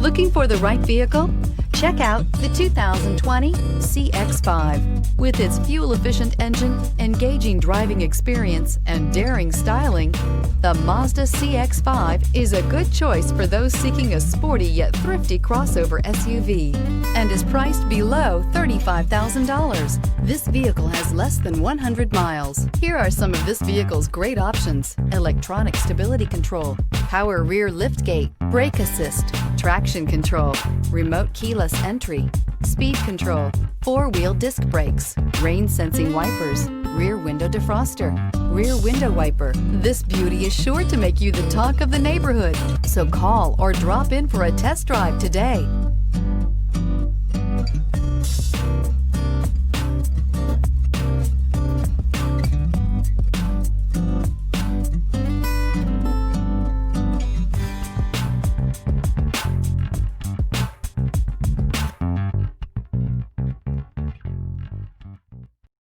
Looking for the right vehicle? Check out the 2020 CX-5. With its fuel-efficient engine, engaging driving experience, and daring styling, the Mazda CX-5 is a good choice for those seeking a sporty yet thrifty crossover SUV and is priced below $35,000. This vehicle has less than 100 miles. Here are some of this vehicle's great options: electronic stability control, power rear liftgate, brake assist, traction control, remote keyless entry, speed control, four-wheel disc brakes, rain-sensing wipers, rear window defroster, rear window wiper. This beauty is sure to make you the talk of the neighborhood. So call or drop in for a test drive today.